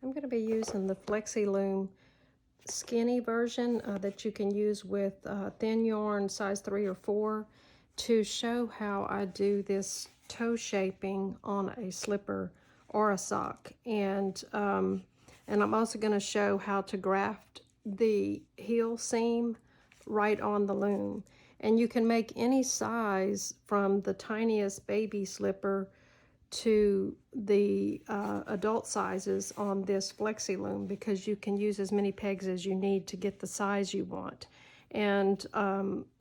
I'm going to be using the Flexee Loom skinny version that you can use with thin yarn size 3 or 4 to show how I do this toe shaping on a slipper or a sock. And I'm also going to show how to graft the heel seam right on the loom. And you can make any size from the tiniest baby slipper to the adult sizes on this flexi loom, because you can use as many pegs as you need to get the size you want. And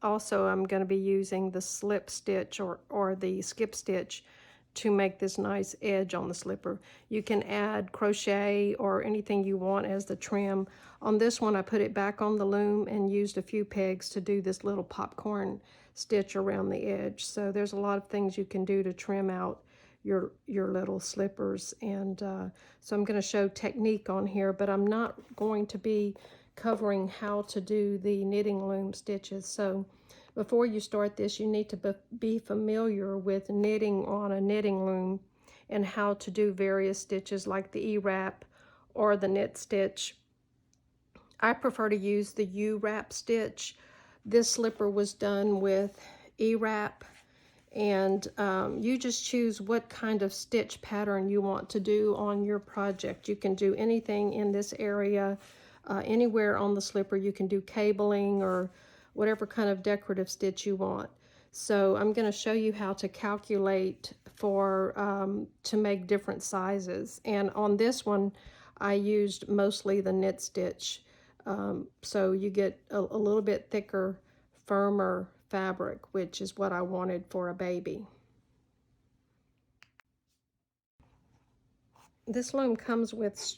also I'm going to be using the slip stitch or the skip stitch to make this nice edge on the slipper. You can add crochet or anything you want as the trim. On this one I put it back on the loom and used a few pegs to do this little popcorn stitch around the edge. So there's a lot of things you can do to trim out your little slippers. And so I'm going to show technique on here, but I'm not going to be covering how to do the knitting loom stitches. So before you start this, you need to be familiar with knitting on a knitting loom and how to do various stitches like the E-wrap or the knit stitch. I prefer to use the U-wrap stitch. This slipper was done with E-wrap, and you just choose what kind of stitch pattern you want to do on your project. You can do anything in this area, anywhere on the slipper. You can do cabling or whatever kind of decorative stitch you want. So I'm going to show you how to calculate for to make different sizes. And on this one I used mostly the knit stitch, so you get a little bit thicker, firmer fabric, which is what I wanted for a baby. This loom comes with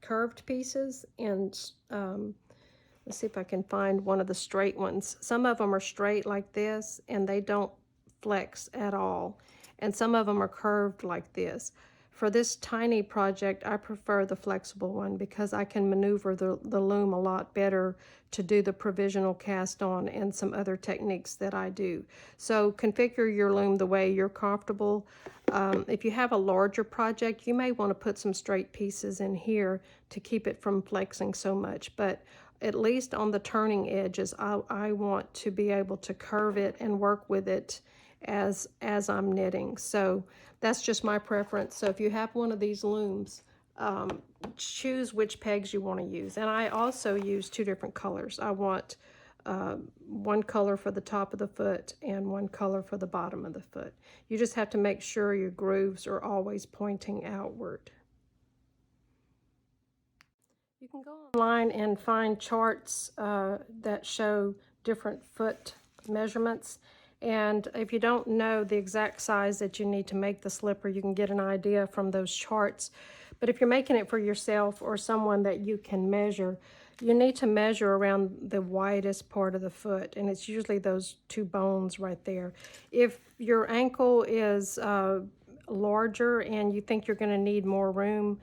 curved pieces, and let's see if I can find one of the straight ones. Some of them are straight like this and they don't flex at all, and some of them are curved like this. For this tiny project, I prefer the flexible one because I can maneuver the loom a lot better to do the provisional cast on and some other techniques that I do. So configure your loom the way you're comfortable. If you have a larger project, you may want to put some straight pieces in here to keep it from flexing so much, but at least on the turning edges, I want to be able to curve it and work with it as I'm knitting. So that's just my preference. So if you have one of these looms, choose which pegs you want to use. And I also use 2 different colors. I want one color for the top of the foot and one color for the bottom of the foot. You just have to make sure your grooves are always pointing outward. You can go online and find charts that show different foot measurements. And if you don't know the exact size that you need to make the slipper, you can get an idea from those charts. But if you're making it for yourself or someone that you can measure, you need to measure around the widest part of the foot, and it's usually those 2 bones right there. If your ankle is larger and you think you're going to need more room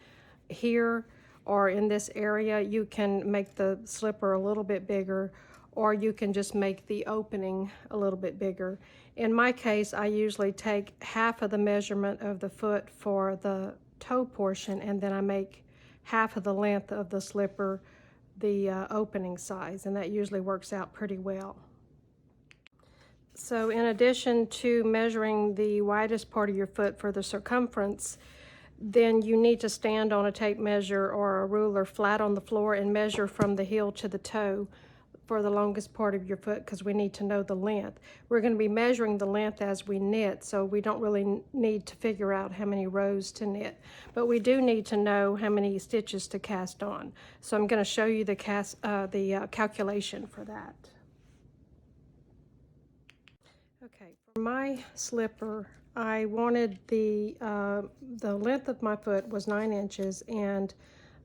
here or in this area, you can make the slipper a little bit bigger, or you can just make the opening a little bit bigger. In my case, I usually take half of the measurement of the foot for the toe portion, and then I make half of the length of the slipper the opening size, and that usually works out pretty well. So in addition to measuring the widest part of your foot for the circumference, then you need to stand on a tape measure or a ruler flat on the floor and measure from the heel to the toe for the longest part of your foot, because we need to know the length. We're going to be measuring the length as we knit, so we don't really need to figure out how many rows to knit, but we do need to know how many stitches to cast on. So I'm going to show you the calculation for that. Okay, for my slipper, I wanted the length of my foot was 9 inches, and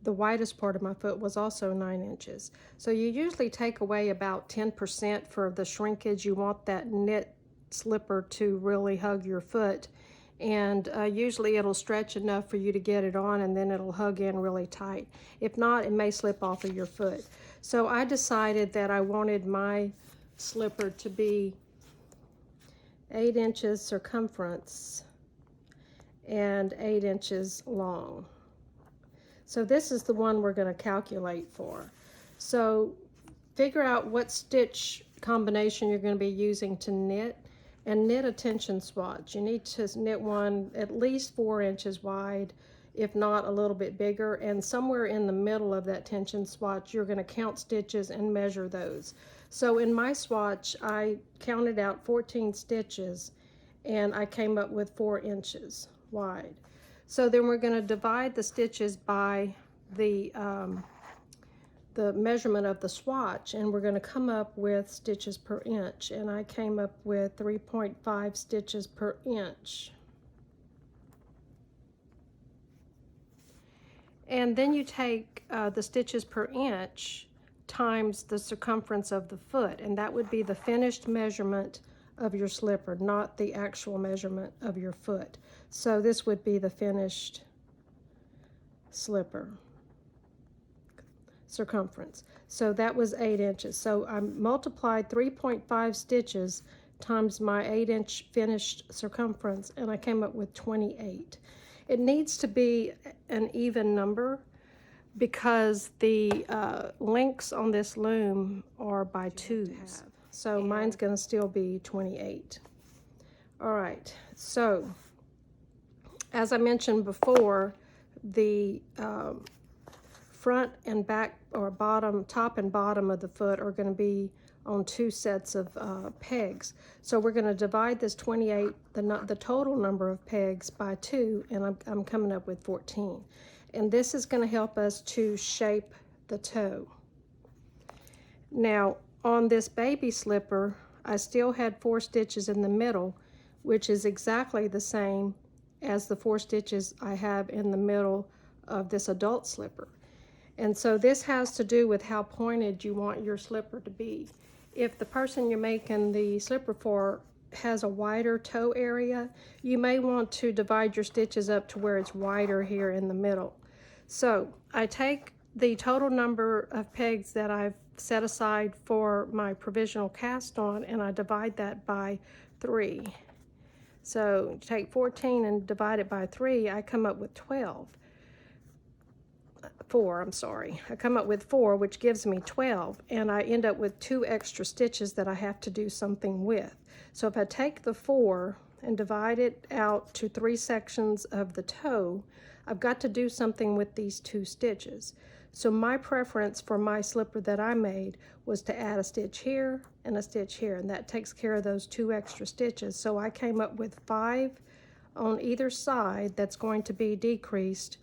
the widest part of my foot was also 9 inches. So you usually take away about 10% for the shrinkage. You want that knit slipper to really hug your foot, and usually it'll stretch enough for you to get it on, and then it'll hug in really tight. If not, it may slip off of your foot. So I decided that I wanted my slipper to be 8 inches circumference and 8 inches long. So this is the one we're going to calculate for. So figure out what stitch combination you're going to be using to knit, and knit a tension swatch. You need to knit one at least 4 inches wide, if not a little bit bigger, and somewhere in the middle of that tension swatch you're going to count stitches and measure those. So in my swatch I counted out 14 stitches and I came up with 4 inches wide. So then we're going to divide the stitches by the measurement of the swatch, and we're going to come up with stitches per inch, and I came up with 3.5 stitches per inch. And then you take the stitches per inch times the circumference of the foot, and that would be the finished measurement of your slipper, not the actual measurement of your foot. So this would be the finished slipper circumference. So that was 8 inches. So I multiplied 3.5 stitches times my 8-inch finished circumference, and I came up with 28. It needs to be an even number because the links on this loom are by 2s. So mine's going to still be 28. All right, so as I mentioned before, the front and back, or bottom, top and bottom of the foot are going to be on 2 sets of pegs. So we're going to divide this 28, the total number of pegs, by 2, and I'm coming up with 14. And this is going to help us to shape the toe. Now on this baby slipper, I still had 4 stitches in the middle, which is exactly the same as the 4 stitches I have in the middle of this adult slipper. And so this has to do with how pointed you want your slipper to be. If the person you're making the slipper for has a wider toe area, you may want to divide your stitches up to where it's wider here in the middle. So I take the total number of pegs that I've set aside for my provisional cast on, and I divide that by 3. So take 14 and divide it by 3, I come up with 4, I'm sorry. I come up with 4, which gives me 12, and I end up with 2 extra stitches that I have to do something with. So if I take the 4 and divide it out to 3 sections of the toe, I've got to do something with these 2 stitches. So my preference for my slipper that I made was to add a stitch here and a stitch here, and that takes care of those 2 extra stitches. So I came up with 5 on either side that's going to be decreased,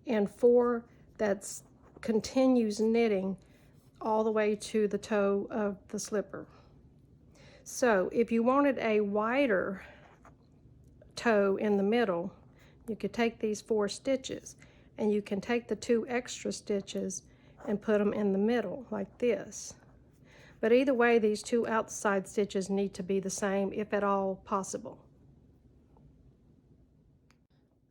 and 4 that continues knitting all the way to the toe of the slipper. So if you wanted a wider toe in the middle, you could take these 4 stitches and you can take the 2 extra stitches and put them in the middle like this. But either way, these 2 outside stitches need to be the same, if at all possible.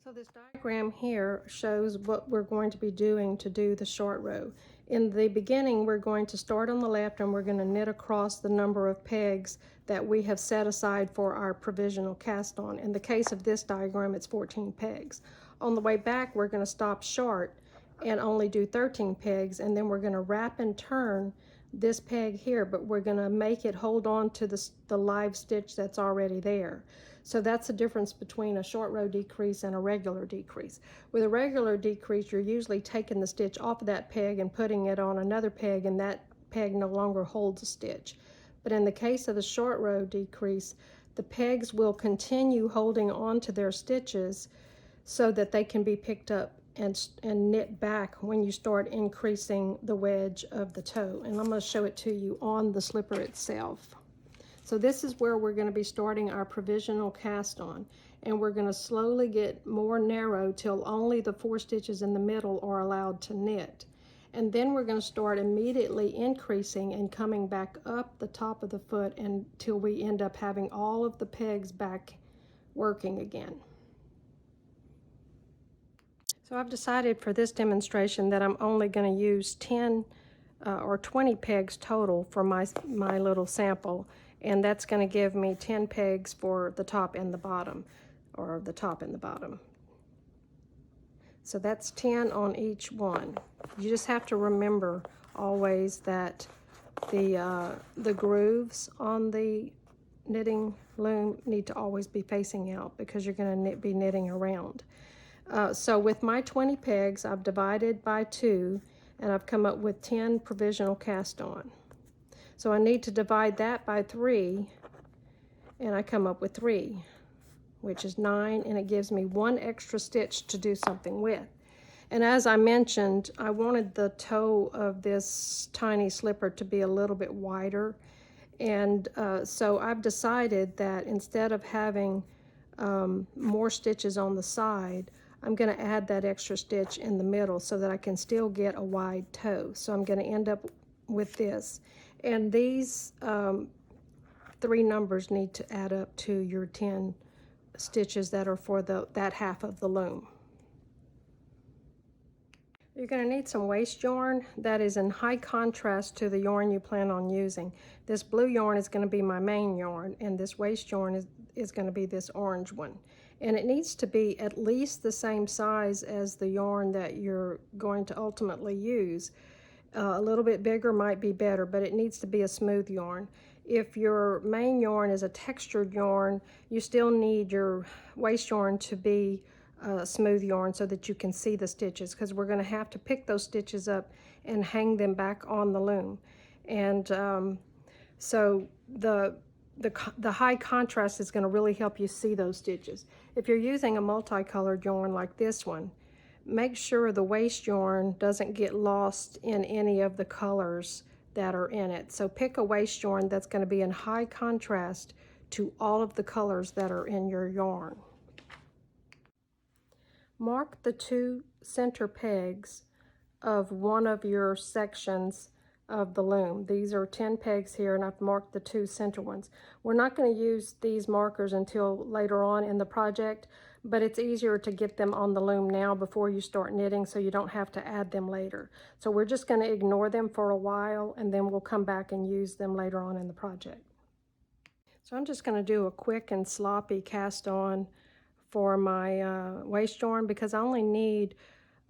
So this diagram here shows what we're going to be doing to do the short row. In the beginning, we're going to start on the left and we're going to knit across the number of pegs that we have set aside for our provisional cast on. In the case of this diagram, it's 14 pegs. On the way back, we're going to stop short and only do 13 pegs, and then we're going to wrap and turn this peg here, but we're going to make it hold on to the live stitch that's already there. So that's the difference between a short row decrease and a regular decrease. With a regular decrease, you're usually taking the stitch off of that peg and putting it on another peg, and that peg no longer holds a stitch. But in the case of the short row decrease, the pegs will continue holding on to their stitches so that they can be picked up and knit back when you start increasing the wedge of the toe. And I'm going to show it to you on the slipper itself. So this is where we're going to be starting our provisional cast on, and we're going to slowly get more narrow till only the 4 stitches in the middle are allowed to knit. And then we're going to start immediately increasing and coming back up the top of the foot until we end up having all of the pegs back working again. So I've decided for this demonstration that I'm only going to use 10 or 20 pegs total for my little sample, and that's going to give me 10 pegs for the top and the bottom, or the top and the bottom. So that's 10 on each one. You just have to remember always that the grooves on the knitting loom need to always be facing out because you're going to be knitting around. So with my 20 pegs, I've divided by 2, and I've come up with 10 provisional cast on. So I need to divide that by 3, and I come up with 3, which is 9, and it gives me 1 extra stitch to do something with. And as I mentioned, I wanted the toe of this tiny slipper to be a little bit wider. And so I've decided that instead of having more stitches on the side, I'm going to add that extra stitch in the middle so that I can still get a wide toe. So I'm going to end up with this. And these 3 numbers need to add up to your 10 stitches that are for that half of the loom. You're going to need some waste yarn that is in high contrast to the yarn you plan on using. This blue yarn is going to be my main yarn, and this waste yarn is going to be this orange one. And it needs to be at least the same size as the yarn that you're going to ultimately use. A little bit bigger might be better, but it needs to be a smooth yarn. If your main yarn is a textured yarn, you still need your waste yarn to be smooth yarn so that you can see the stitches, because we're going to have to pick those stitches up and hang them back on the loom. And so the high contrast is going to really help you see those stitches. If you're using a multicolored yarn like this one, make sure the waste yarn doesn't get lost in any of the colors that are in it. So pick a waste yarn that's going to be in high contrast to all of the colors that are in your yarn. Mark the 2 center pegs of one of your sections of the loom. These are 10 pegs here, and I've marked the 2 center ones. We're not going to use these markers until later on in the project, but it's easier to get them on the loom now before you start knitting so you don't have to add them later. So we're just going to ignore them for a while, and then we'll come back and use them later on in the project. So I'm just going to do a quick and sloppy cast on for my waste yarn because I only need,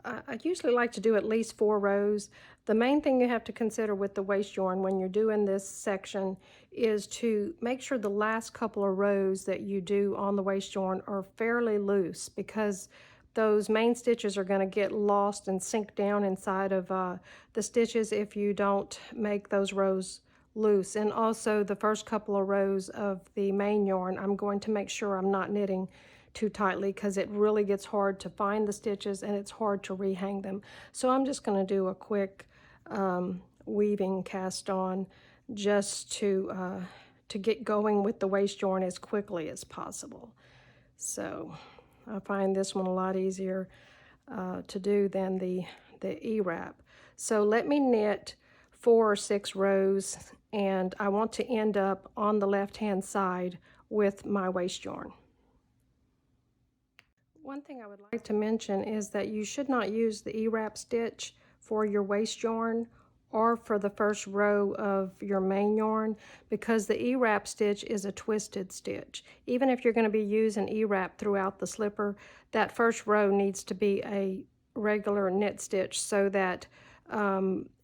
I usually like to do at least 4 rows. The main thing you have to consider with the waste yarn when you're doing this section is to make sure the last couple of rows that you do on the waste yarn are fairly loose, because those main stitches are going to get lost and sink down inside of the stitches if you don't make those rows loose. And also the first couple of rows of the main yarn, I'm going to make sure I'm not knitting too tightly because it really gets hard to find the stitches and it's hard to rehang them. So I'm just going to do a quick weaving cast on just to get going with the waste yarn as quickly as possible. So I find this one a lot easier to do than the E-wrap. So let me knit 4 or 6 rows, and I want to end up on the left hand side with my waste yarn. One thing I would like to mention is that you should not use the E-wrap stitch for your waste yarn or for the first row of your main yarn, because the E-wrap stitch is a twisted stitch. Even if you're going to be using E-wrap throughout the slipper, that first row needs to be a regular knit stitch so that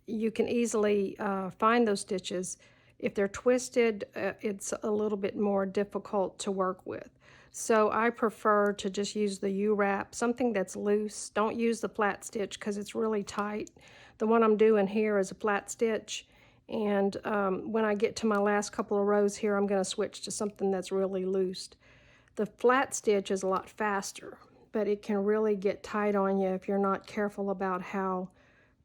you can easily find those stitches. If they're twisted, it's a little bit more difficult to work with. So I prefer to just use the U-wrap, something that's loose. Don't use the flat stitch because it's really tight. The one I'm doing here is a flat stitch, and when I get to my last couple of rows here, I'm going to switch to something that's really loose. The flat stitch is a lot faster, but it can really get tight on you if you're not careful about how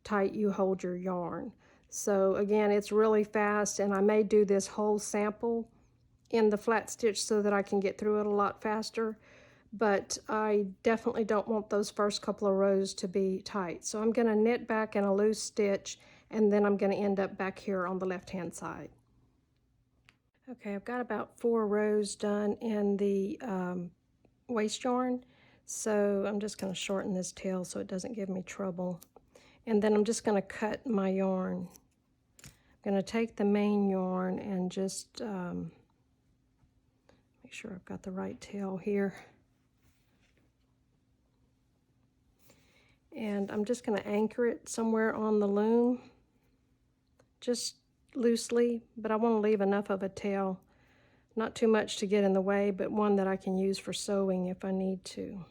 tight you hold your yarn. So again, it's really fast, and I may do this whole sample in the flat stitch so that I can get through it a lot faster, but I definitely don't want those first couple of rows to be tight. So I'm going to knit back in a loose stitch, and then I'm going to end up back here on the left hand side. Okay, I've got about 4 rows done in the waste yarn, so I'm just going to shorten this tail so it doesn't give me trouble. And then I'm just going to cut my yarn. I'm going to take the main yarn and just make sure I've got the right tail here. And I'm just going to anchor it somewhere on the loom, just loosely, but I want to leave enough of a tail, not too much to get in the way, but one that I can use for sewing if I need to.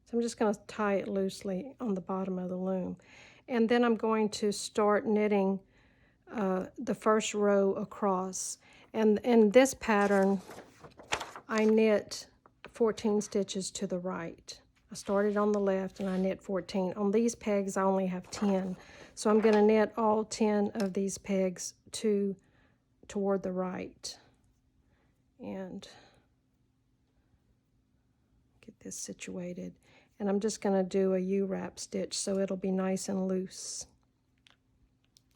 So I'm just going to tie it loosely on the bottom of the loom. And then I'm going to start knitting the first row across. And in this pattern, I knit 14 stitches to the right. I started on the left and I knit 14. On these pegs, I only have 10. So I'm going to knit all 10 of these pegs toward the right. And get this situated. And I'm just going to do a U-wrap stitch so it'll be nice and loose.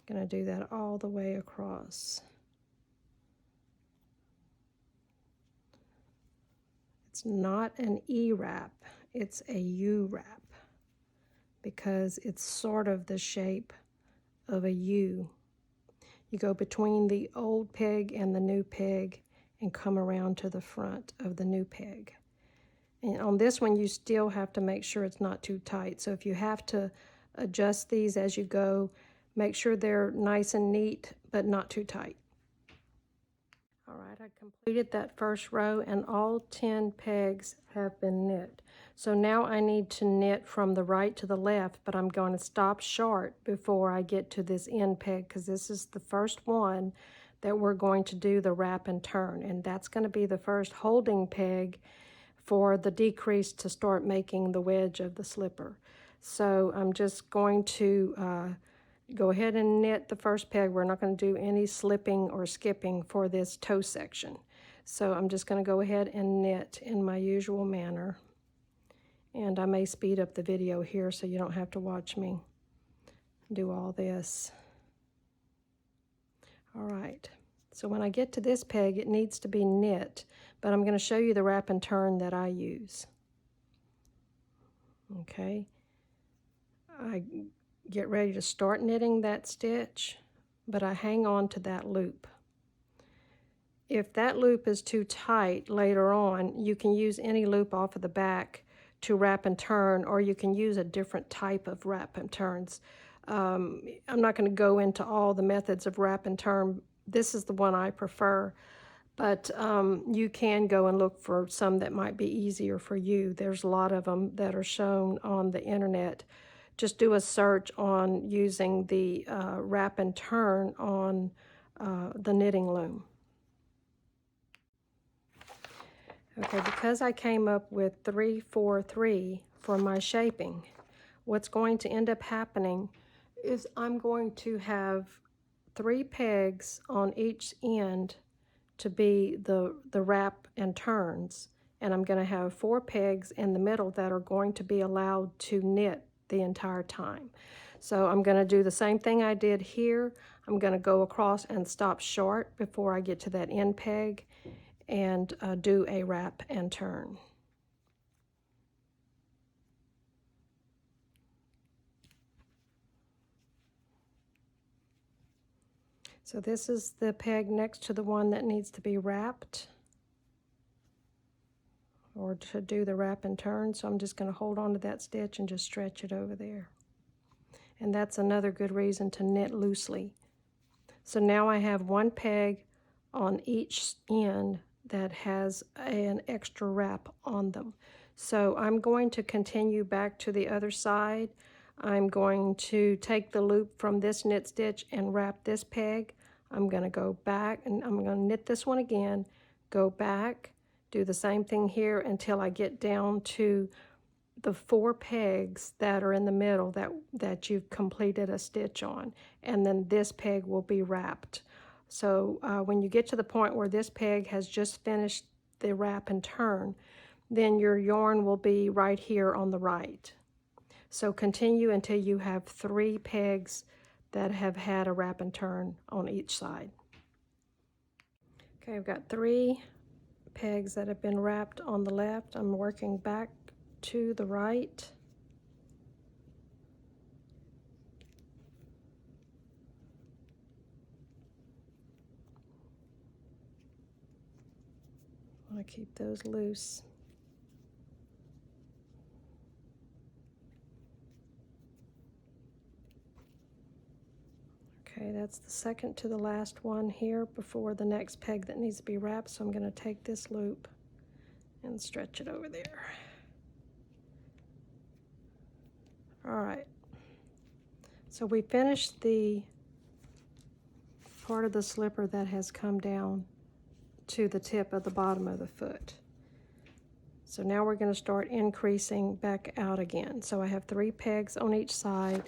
I'm going to do that all the way across. It's not an E-wrap, it's a U-wrap because it's sort of the shape of a U. You go between the old peg and the new peg and come around to the front of the new peg. And on this one, you still have to make sure it's not too tight. So if you have to adjust these as you go, make sure they're nice and neat, but not too tight. All right, I completed that first row and all 10 pegs have been knit. So now I need to knit from the right to the left, but I'm going to stop short before I get to this end peg because this is the first one that we're going to do the wrap and turn. And that's going to be the first holding peg for the decrease to start making the wedge of the slipper. So I'm just going to go ahead and knit the first peg. We're not going to do any slipping or skipping for this toe section. So I'm just going to go ahead and knit in my usual manner. And I may speed up the video here so you don't have to watch me do all this. All right. So when I get to this peg, it needs to be knit, but I'm going to show you the wrap and turn that I use. Okay. I get ready to start knitting that stitch, but I hang on to that loop. If that loop is too tight later on, you can use any loop off of the back to wrap and turn, or you can use a different type of wrap and turns. I'm not going to go into all the methods of wrap and turn. This is the one I prefer, but you can go and look for some that might be easier for you. There's a lot of them that are shown on the internet. Just do a search on using the wrap and turn on the knitting loom. Okay, because I came up with 3, 4, 3 for my shaping, what's going to end up happening is I'm going to have 3 pegs on each end to be the wrap and turns, and I'm going to have 4 pegs in the middle that are going to be allowed to knit the entire time. So I'm going to do the same thing I did here. I'm going to go across and stop short before I get to that end peg and do a wrap and turn. So this is the peg next to the one that needs to be wrapped or to do the wrap and turn. So I'm just going to hold on to that stitch and just stretch it over there. And that's another good reason to knit loosely. So now I have 1 peg on each end that has an extra wrap on them. So I'm going to continue back to the other side. I'm going to take the loop from this knit stitch and wrap this peg. I'm going to go back and I'm going to knit this one again, go back, do the same thing here until I get down to the 4 pegs that are in the middle that you've completed a stitch on, and then this peg will be wrapped. So when you get to the point where this peg has just finished the wrap and turn, then your yarn will be right here on the right. So continue until you have 3 pegs that have had a wrap and turn on each side. Okay, I've got 3 pegs that have been wrapped on the left. I'm working back to the right. I want to keep those loose. Okay, that's the second to the last one here before the next peg that needs to be wrapped. So I'm going to take this loop and stretch it over there. All right. So we finished the part of the slipper that has come down to the tip of the bottom of the foot. So now we're going to start increasing back out again. So I have 3 pegs on each side.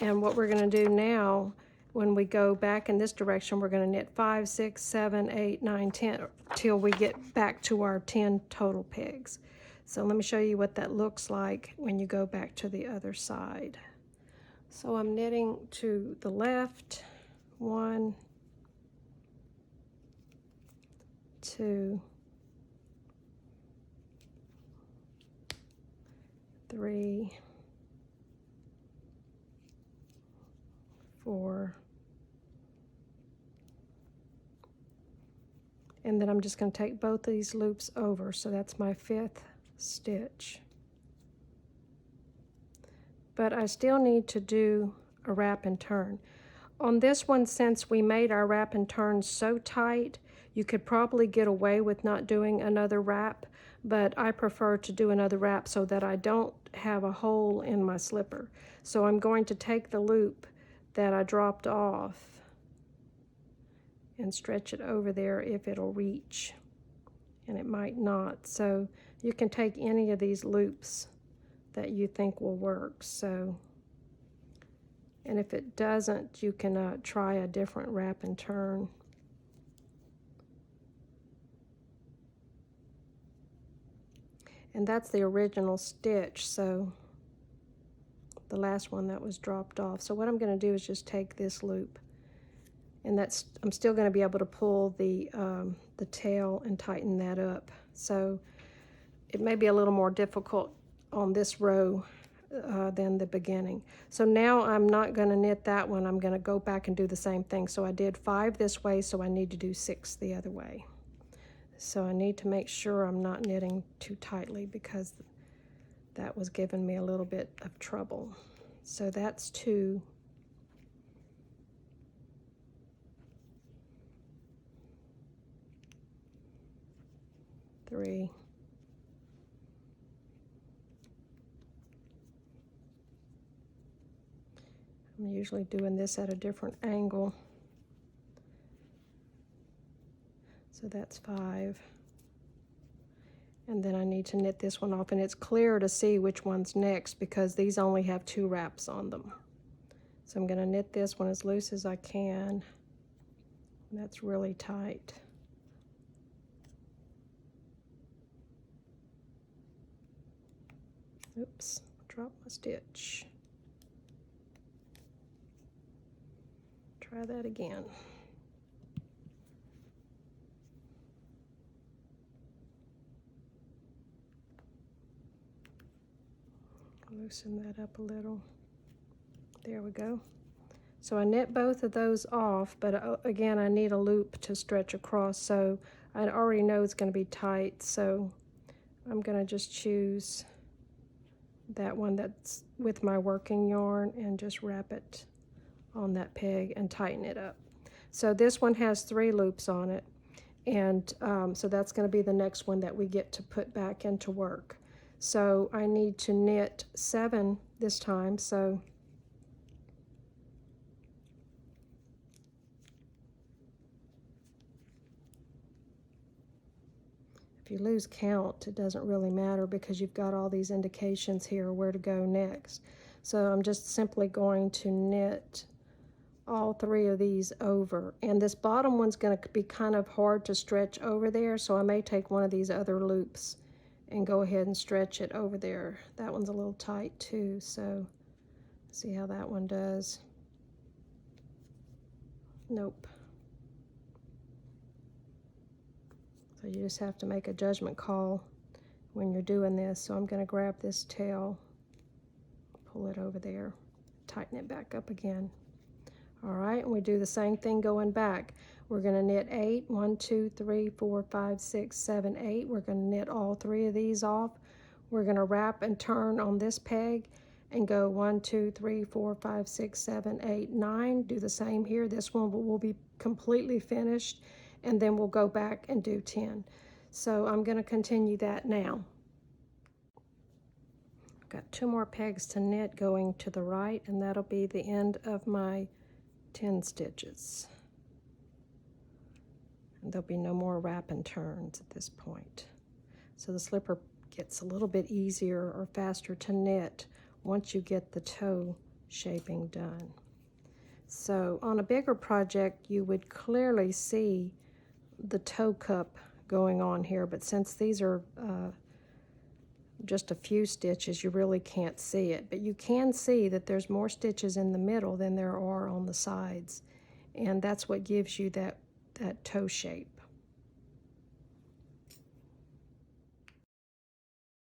And what we're going to do now, when we go back in this direction, we're going to knit 5, 6, 7, 8, 9, 10 till we get back to our 10 total pegs. So let me show you what that looks like when you go back to the other side. So I'm knitting to the left, 1, 2, 3, 4, and then I'm just going to take both of these loops over, so that's my 5th stitch. But I still need to do a wrap and turn. On this one, since we made our wrap and turn so tight, you could probably get away with not doing another wrap, but I prefer to do another wrap so that I don't have a hole in my slipper. So I'm going to take the loop that I dropped off and stretch it over there if it'll reach, and it might not. So you can take any of these loops that you think will work. So, and if it doesn't, you can try a different wrap and turn. And that's the original stitch, so the last one that was dropped off. So what I'm going to do is just take this loop, and that's, I'm still going to be able to pull the tail and tighten that up. So it may be a little more difficult on this row than the beginning. So now I'm not going to knit that one. I'm going to go back and do the same thing. So I did 5 this way, so I need to do 6 the other way. So I need to make sure I'm not knitting too tightly, because that was giving me a little bit of trouble. So that's 2. 3. I'm usually doing this at a different angle. So that's 5. And then I need to knit this one off, and it's clear to see which one's next because these only have 2 wraps on them. So I'm going to knit this one as loose as I can. That's really tight. Oops, dropped my stitch. Try that again. Loosen that up a little. There we go. So I knit both of those off, but again, I need a loop to stretch across, so I already know it's going to be tight, so I'm going to just choose that one that's with my working yarn and just wrap it on that peg and tighten it up. So this one has 3 loops on it, and so that's going to be the next one that we get to put back into work. So I need to knit 7 this time. So if you lose count, it doesn't really matter because you've got all these indications here where to go next. So I'm just simply going to knit all 3 of these over, and this bottom one's going to be kind of hard to stretch over there, so I may take one of these other loops and go ahead and stretch it over there. That one's a little tight too, so see how that one does. Nope. So you just have to make a judgment call when you're doing this. So I'm going to grab this tail, pull it over there, tighten it back up again. All right, and we do the same thing going back. We're going to knit 8, 1, 2, 3, 4, 5, 6, 7, 8. We're going to knit all 3 of these off. We're going to wrap and turn on this peg, and go 1, 2, 3, 4, 5, 6, 7, 8, 9. Do the same here. This one will be completely finished, and then we'll go back and do 10. So I'm going to continue that now. I've got 2 more pegs to knit going to the right, and that'll be the end of my 10 stitches. And there'll be no more wrap and turns at this point. So the slipper gets a little bit easier or faster to knit once you get the toe shaping done. So on a bigger project, you would clearly see the toe cup going on here, but since these are just a few stitches, you really can't see it. But you can see that there's more stitches in the middle than there are on the sides, and that's what gives you that toe shape.